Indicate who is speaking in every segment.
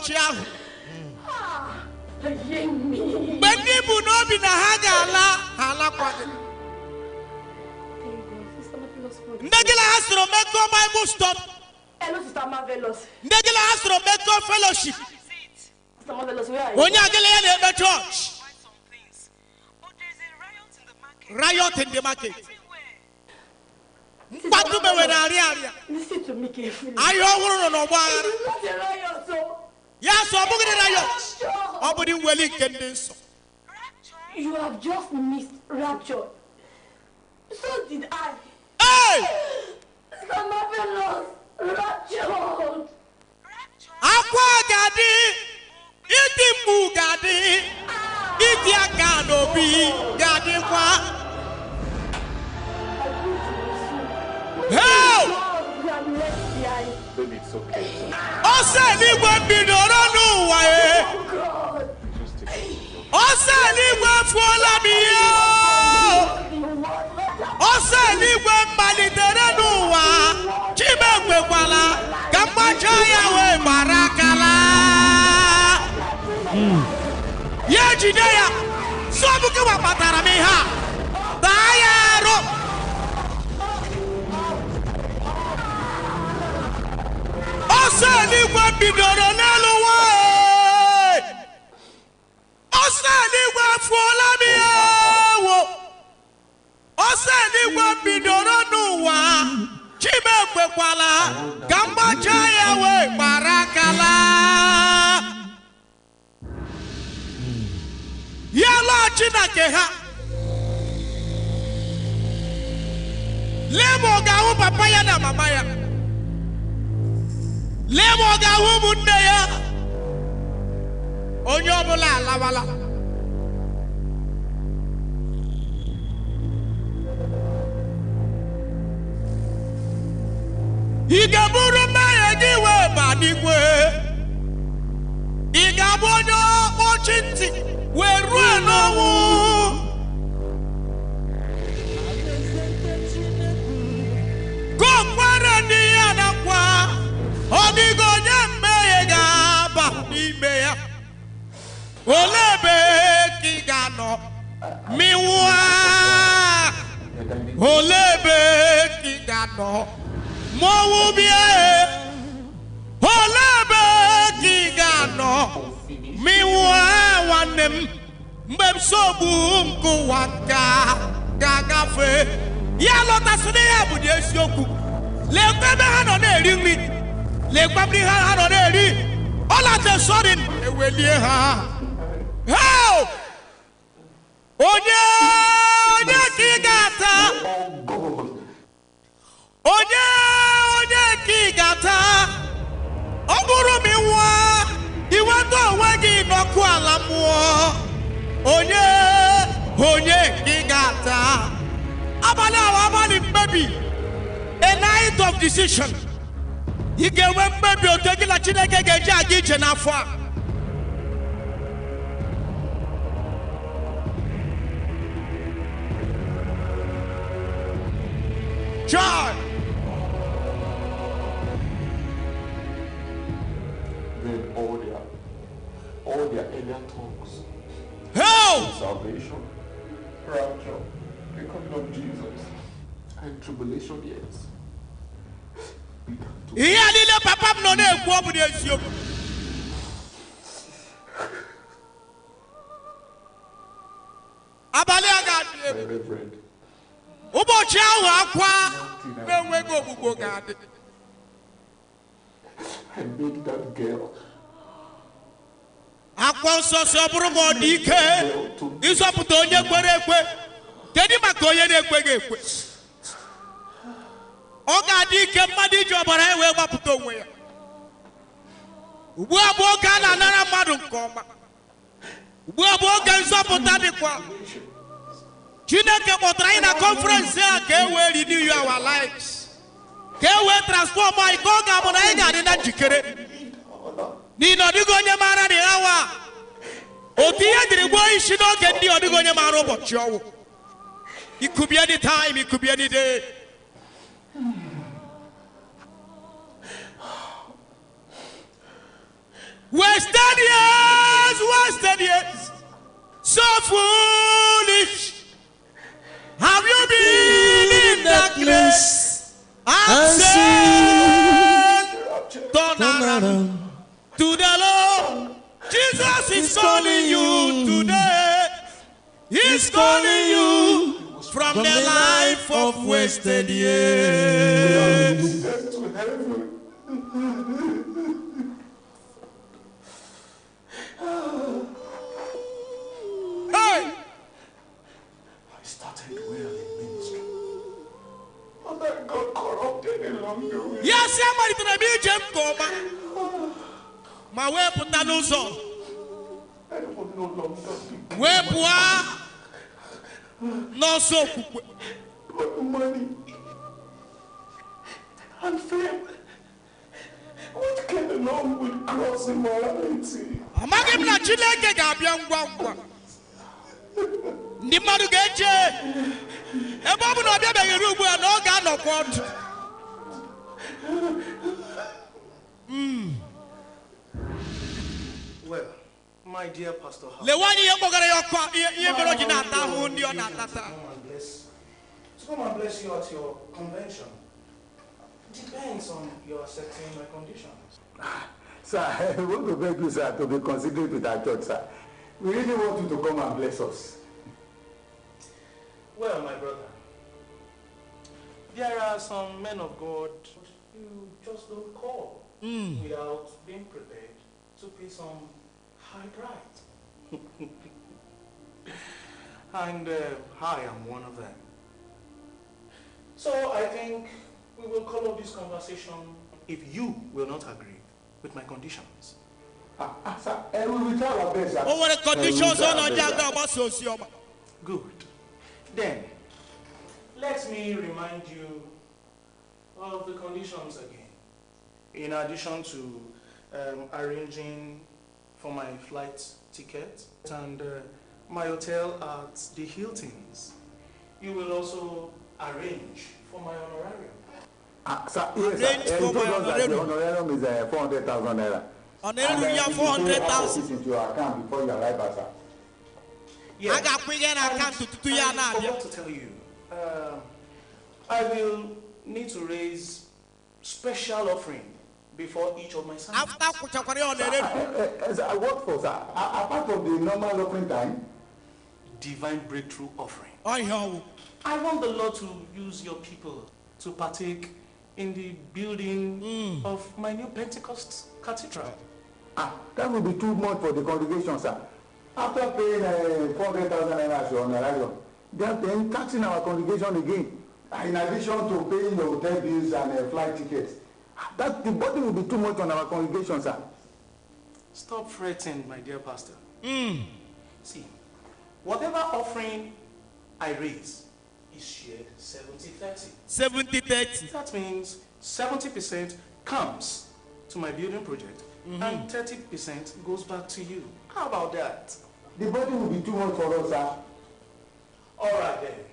Speaker 1: Chiahu. Benibu no be na hala kwade. Ndegila Astro Meko Bible stop.
Speaker 2: Hello, Sister Marvelous.
Speaker 1: Ndegila Astro Meko fellowship.
Speaker 2: Sister Marvelous, where are you?
Speaker 1: Onyagele ya na church. Riot in the market.
Speaker 2: Listen to me carefully.
Speaker 1: Are you all no
Speaker 2: It's not a riot, so.
Speaker 1: yes, so I'm going to riot. Nobody will get this.
Speaker 2: You have just missed rapture. So did I.
Speaker 1: Hey!
Speaker 2: Sister Marvelous, rapture.
Speaker 1: Aqua Gadi, Iti Gadi, Iti Aganobi, Gadi Qua. Help!
Speaker 3: Baby, it's okay.
Speaker 1: Osa ni gbe bidoro nu wa e. Osa ni gbe fola mi yo. Osa ni gbe malitere nu wa. Chibe gbe kwala. Kama jaya we barakala. Ye jideya. So buke wa patara mi ha. Dayaro. Osani gwa bidoro n'elu wa. Osani gwa fuola mi ewo. Osani gwa bidoro n'ụwa. Chibe kwekwala ka mgbacha ya wee barakala. Ya lọọ Chineke ha. Lemo ga-ahụ papa ya na mama ya. Lemo ga-ahụ ụmụnne ya. Onye ọbụla alawala. Ị ga-abụrụ mmehie gị wee ba n'igwe. Ị ga-abụ onye ọkpọchi ntị wee ruo n'ọnwụ. Kọkwara ndị ya nakwa. Ọ dịghị onye mmehie ga-aba n'ime ya. Olee ebe ka ị ga-anọ mịnwụọ? Olee ebe ka ị ga-anọ mọnwụ bịa? Olee ebe ka ị ga-anọ mịnwụọ nwanne m? Mgbe nsogbu nke ụwa ga-agafe, ya lọtasịrị ya bụ eziokwu. Lekwa ebe ha nọ na-eri nri. Lekwa ebe ha nọ na-eri. All of a sudden, ewelie ha. How? Onye ka ị ga-ata. Onye ka ị ga-ata. Ọ bụrụ ma ị nwụọ, iweta onwe gị n'ọkụ ala mmụọ. Onye ka ị ga-ata. Abalị ahụ abalị mkpebi. A night of decision. Ị ga-enwe mkpebi otu gị na Chineke ga-eji aga ije n'afọ a. Joy.
Speaker 3: Then all their earlier talks.
Speaker 1: Help!
Speaker 3: Salvation, rapture, the coming of Jesus, and tribulation, yes.
Speaker 1: Ihe niile papa m nọ na-ekwu ọ bụ n'eziokwu. Abalị a ga-adị egwu. Ụbọchị ahụ akwa na-enweghị ogbugbo ga-adị.
Speaker 3: I made that girl.
Speaker 1: Akwa nsọ si ọ bụrụ ma ọ dị ike ịzọpụta onye kwere ekwe. Kedu maka onye na-ekweghị ekwe? Ọ ga-adị ike mmadụ iji ọbara ya wee gbapụta onwe ya. Ugbu a bụ oge a na-anara mmadụ nke ọma. Ugbu a bụ oge nzọpụta dịkwa. Chineke kpọtara anyị na conference a ka e wee renew our lives. Ka e wee transform anyị ka ọ ga-abụ na anyị ga-adị na njikere. N'ihi na ọ dịghị onye maara dị awa. Otu ihe dịrị gbuo isi n'oge ndị ọ dịghị onye maara ụbọchị ọnwụ. It could be any time, it could be any day. Wasted years, so foolish. Have you been in darkness and said, turn around to the Lord? Jesus is calling you today. He's calling you from the life of wasted years. Hey!
Speaker 3: I started well in ministry, but I got corrupted along the way.
Speaker 1: Yes, somebody to the beach, Koma. My way put that no song.
Speaker 3: I will no longer be.
Speaker 1: Where boy? No so.
Speaker 3: But money and fame, what came along with gross immorality?
Speaker 1: I'm not giving a chile young one. Nimadu Gache. A Babu no Bebe Rubu and no gun of what?
Speaker 4: Well, my dear Pastor,
Speaker 1: The one you are going
Speaker 4: to come and bless you at your convention. Depends on your accepting my conditions.
Speaker 5: Sir, I want to beg you, sir, to be considerate with our church, sir. We really want you to come and bless us.
Speaker 4: Well, my brother, there are some men of God you just don't call without being prepared to pay some high price. And I am one of them. So I think we will call off this conversation if you will not agree with my conditions.
Speaker 5: Sir, we will try our best, sir.
Speaker 1: Oh, what the conditions on our job about socioma.
Speaker 4: Good. Then, let me remind you of the conditions again. In addition to arranging for my flight ticket and my hotel at the Hiltons, you will also arrange for my honorarium.
Speaker 5: Sir, yes, sir. You told us that the honorarium is 400,000 naira.
Speaker 1: Honorarium, you have 400,000.
Speaker 5: Into your account before you arrive, sir.
Speaker 4: Yes.
Speaker 1: I got quick and account to
Speaker 4: I forgot to tell you, I will need to raise special offering before each of my sons.
Speaker 1: after
Speaker 5: Sir, what for, sir? Apart from the normal offering time?
Speaker 4: Divine breakthrough offering.
Speaker 1: Oh,
Speaker 4: I want the Lord to use your people to partake in the building of my new Pentecost cathedral.
Speaker 5: That will be too much for the congregation, sir. After paying 400,000 naira as your honorarium, they are then taxing our congregation again. In addition to paying the hotel bills and flight tickets. That the body will be too much on our congregation, sir.
Speaker 4: Stop fretting, my dear pastor. See, whatever offering I raise is shared 70-30.
Speaker 1: 70-30.
Speaker 4: That means 70% comes to my building project and 30% goes back to you. How about that?
Speaker 5: The body will be too much for us, sir.
Speaker 4: All right then,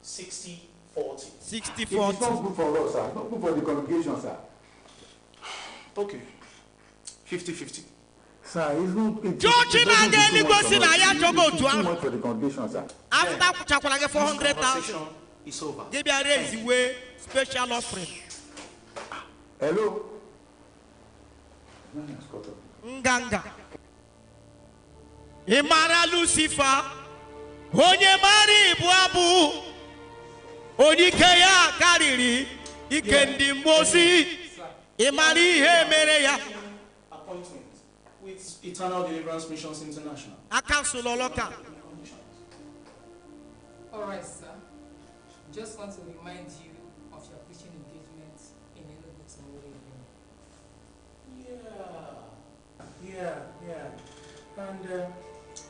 Speaker 4: 60-40.
Speaker 1: 60-40.
Speaker 5: It's not good for us, sir. Not good for the congregation, sir.
Speaker 4: Okay, 50-50.
Speaker 5: Sir, it's not.
Speaker 1: George,
Speaker 5: Too much
Speaker 1: for
Speaker 5: the congregation, sir.
Speaker 1: after Chakwalage 400,000.
Speaker 4: Conversation is over.
Speaker 1: Give you a raise way special offering.
Speaker 5: Hello.
Speaker 1: Nganga. Imara Lucifer. Onye mari buabu. Onikeya kariri. Ikendi mosi. Imari he mereya.
Speaker 4: Appointment with Eternal Deliverance Missions International.
Speaker 1: I cancel local.
Speaker 6: All right, sir. Just want to remind you of your preaching engagement in Enugu tomorrow evening.
Speaker 4: Yeah. And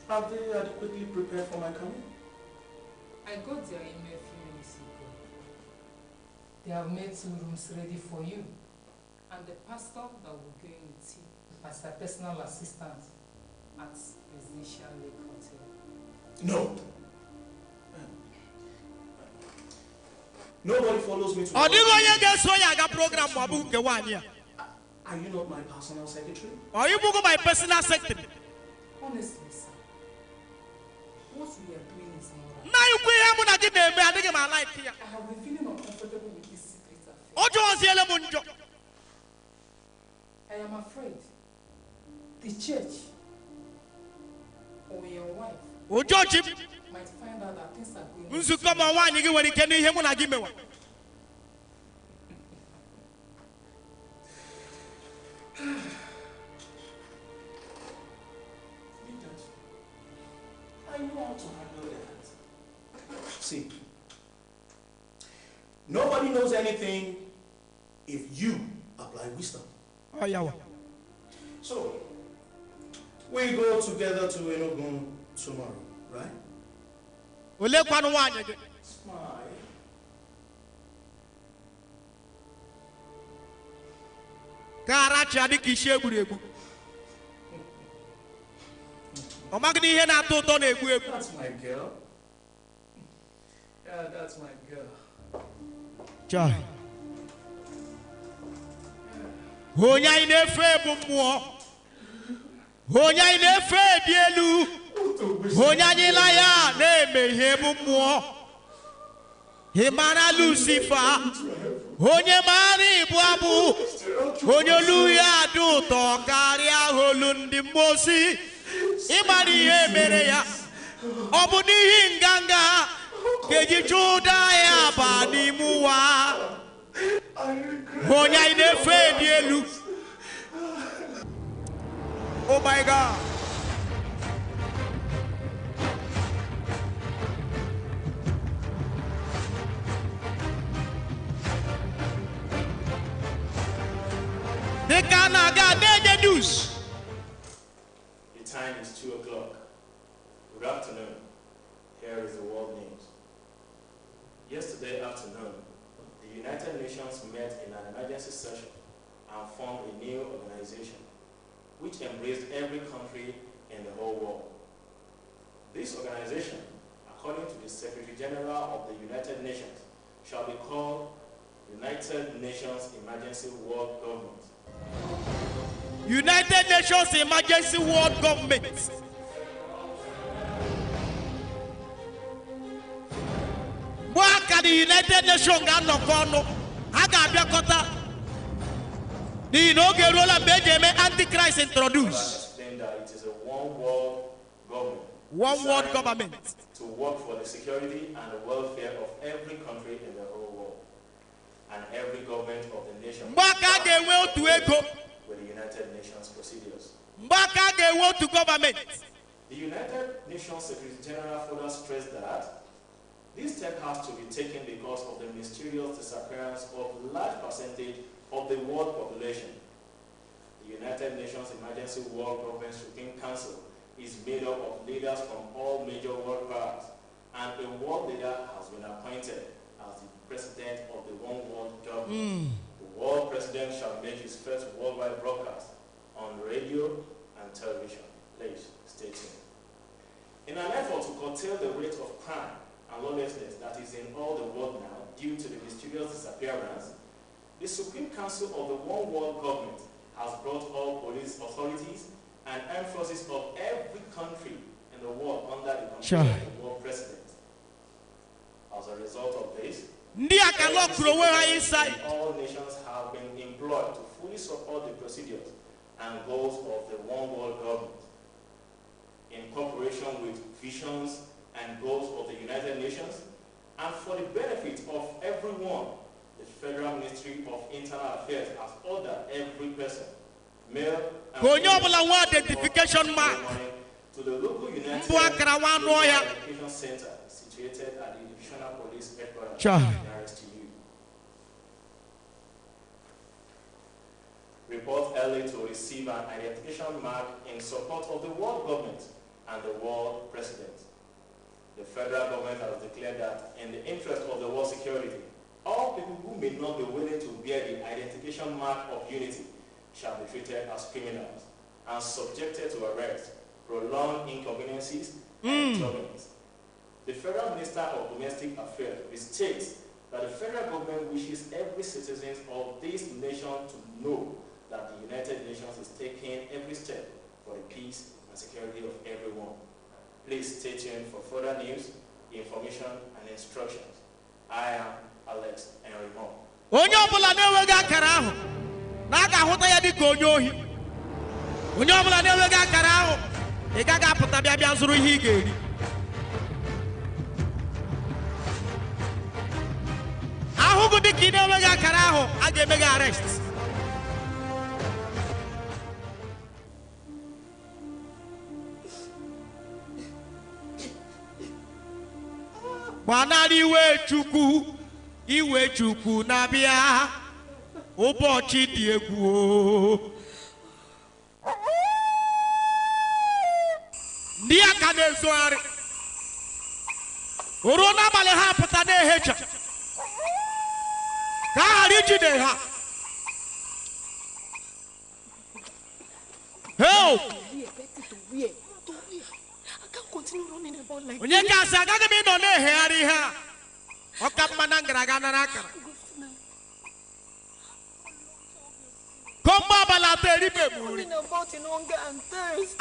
Speaker 4: have they adequately prepared for my coming?
Speaker 6: I got their email a few minutes ago. They have made 2 rooms ready for you. And the pastor that will go in with you as a personal assistant at Presidential Lake Hotel.
Speaker 4: No. Nobody follows me to
Speaker 1: Odigo ye get so ya ga program wabu ke wanya.
Speaker 4: Are you not my personal secretary?
Speaker 1: Are you my personal secretary?
Speaker 6: Honestly, sir, what we are doing is not right.
Speaker 1: Now you I
Speaker 6: have been feeling uncomfortable with this secret affair. I am afraid the church or your wife might find out that things are going on.
Speaker 4: I know how to handle that. See, nobody knows anything if you apply wisdom.
Speaker 1: Oh, yeah.
Speaker 4: So, we go together to Enugu tomorrow, right? Smile.
Speaker 1: That's my
Speaker 4: girl. Yeah, that's my girl.
Speaker 1: Child. Honya inefe bumwo. Honya inefe dielu. Honya nilaya neme hebumwo. Himana Lucifer. Honya mari buabu. Honya luya du tokaria holundi mosi. Imani emereya. Obuni hinganga. Keji juda ya bani muwa. Honya inefe dielu. Oh my God. The
Speaker 4: time is 2 o'clock. Good afternoon. Here is the world news. Yesterday afternoon, the United Nations met in an emergency session and formed a new organization which embraced every country in the whole world. This organization, according to the Secretary General of the United Nations, shall be called United Nations Emergency World Government.
Speaker 1: United Nations Emergency World Government. Waka the United Nations Ganokono. Agabiakota. The inaugural Benjamin Antichrist introduced.
Speaker 4: Explained that it is a one world government.
Speaker 1: One world government.
Speaker 4: To work for the security and the welfare of every country in the whole world. And every government of the nation. With the United Nations procedures.
Speaker 1: To government.
Speaker 4: The United Nations Secretary General further stressed that this step has to be taken because of the mysterious disappearance of a large percentage of the world population. The United Nations Emergency World Government Supreme Council is made up of leaders from all major world powers, and a world leader has been appointed as the president of the one world government. The world president shall make his first worldwide broadcast on radio and television. Please stay tuned. In an effort to curtail the rate of crime and lawlessness that is in all the world now due to the mysterious disappearance, the Supreme Council of the One World Government has brought all police authorities and armed forces of every country in the world under the control of the world president. As a result of this, all nations have been employed to fully support the procedures and goals of the One World Government in cooperation with visions and goals of the United Nations, and for the benefit of everyone. The Federal Ministry of Internal Affairs has ordered every person, male and female,
Speaker 1: identification mark
Speaker 4: to the local United Education Center situated at the Divisional Police Headquarters nearest to you. Report early to receive an identification mark in support of the world government and the world president. The federal government has declared that in the interest of the world security, all people who may not be willing to bear the identification mark of unity shall be treated as criminals and subjected to arrest, prolonged inconveniences, and torments. The Federal Minister of Domestic Affairs states that the federal government wishes every citizen of this nation to know
Speaker 7: that the United Nations is taking every step for the peace and security of everyone. Please stay tuned for further news, information, and instructions. I am Alex Henry Mo.
Speaker 1: Onye ọbụla na-enweghị akara ahụ na a ga-ahụta ya dịka onye ohi. Onye ọbụla na-enweghị akara ahụ ị gaghị apụta bịa zụrụ ihe ị ga-eri. Ahụgụ dịka ị na-enweghị akara ahụ a ga-eme gị arrest. Gbanarị iwe Chukwu na-abịa ụbọchị dị egwu. Ndị aka na-ezogharị ruo n'abalị ha pụta na-ehecha ka a ghara ijide ha. Onye ga-asị agaghị m ịnọ na-ehegharị ihe a ọka mma na ngaraga nara akara komgbe abalị atọ eribe m nri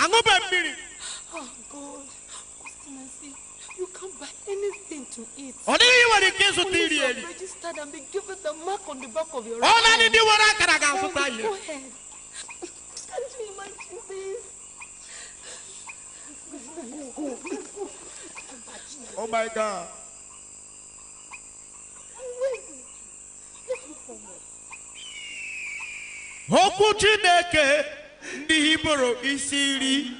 Speaker 1: aṅụbe mmiri.
Speaker 2: You can't buy anything to eat.
Speaker 1: Ọ dịghị ihe nwere ike ịzụta iri eri.
Speaker 2: Registered and be given the mark on the back of your
Speaker 1: Ọ naanị ndị nwere akara ga-azụta ihe.
Speaker 2: Go ahead. Can't you imagine this?
Speaker 1: Oh my God. Okwu Chineke ndị Hibru isi iri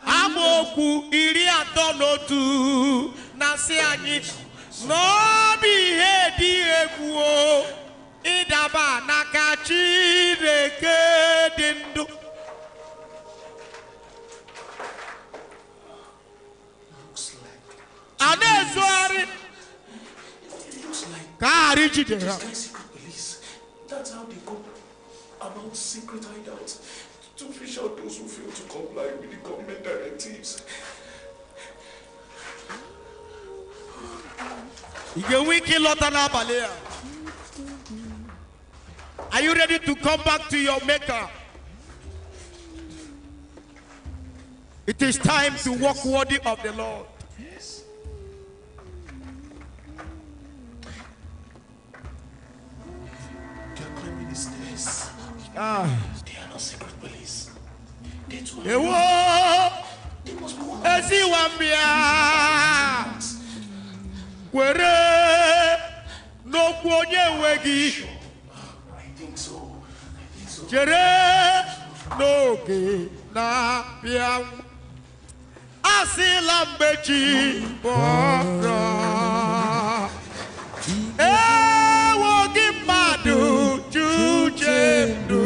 Speaker 1: amaokwu 31 na-asị anyị n'obi ihe dị egwu ịdaba n'aka Chineke dị ndụ. A na-ezogharị ka a ghara ijide ha.
Speaker 3: That's how they go about secret hideouts to fish out those who fail to comply with the government directives.
Speaker 1: Ị ga-enwe ike ịlọta n'abalị a. Are you ready to come back to your maker? It is time to walk worthy of the Lord.
Speaker 3: Yes. They are climbing the stairs. They are not secret police. They too are. They must be one.
Speaker 1: Kwere n'okwu onye enweghị.
Speaker 3: I think so.
Speaker 1: Chere n'oge na-abịa. Asịla mgbe chi bọrọ. Ewo gị mmadụ chuche ndụ.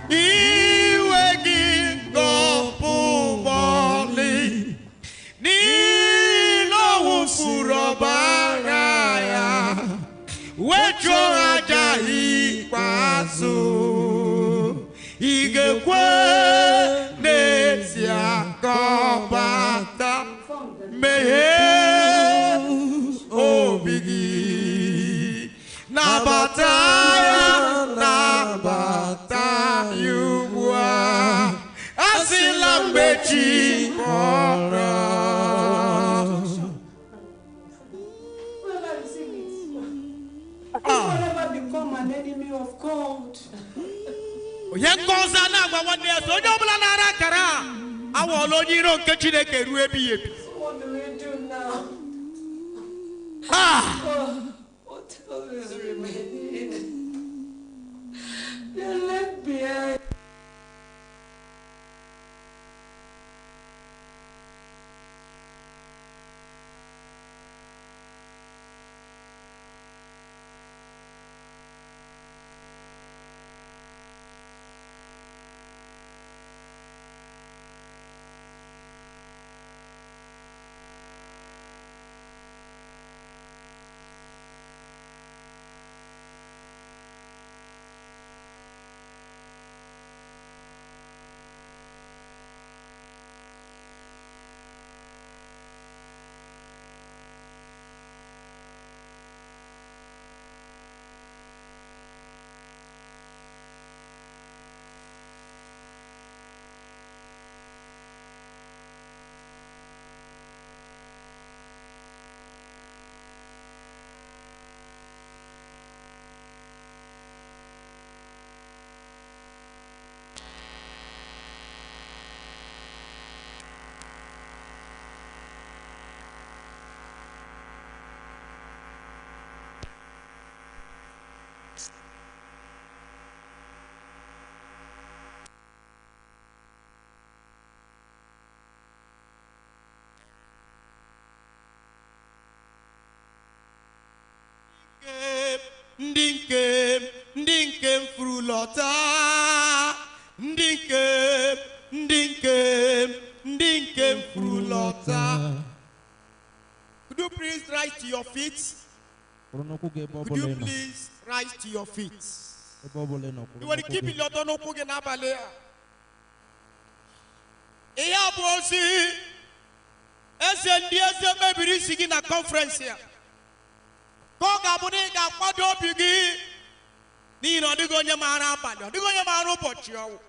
Speaker 1: Iwe gị ngọpụ mọlị. N'ilo wụfuru ọbara ya. Wechuo aja ikpeazụ. Ị ga-ekwe n'ezie ka ọ bata meghee obi gị. Nabata ya ugbu a. Asịla mgbe chi bọrọ.
Speaker 2: Never become an enemy of God.
Speaker 1: Onye ngọzi na-agwa nwanne ya sị onye ọbụla na-ara akara a awọọla onye iro nke Chineke ruo ebighị ebi.
Speaker 2: What do we do now? What else is remaining? They're left behind.
Speaker 1: lọta ndị nke furu lọta. Could you please rise to your feet? Could you please rise to your feet? You want to keep in your dono kuge na balea. Iya bosi ese ndi ese mebiri sigi na conference ya. Koga buni ga kwado bigi ni no digo nye mara abali. Digo nye mara ụbọchị ọwụ.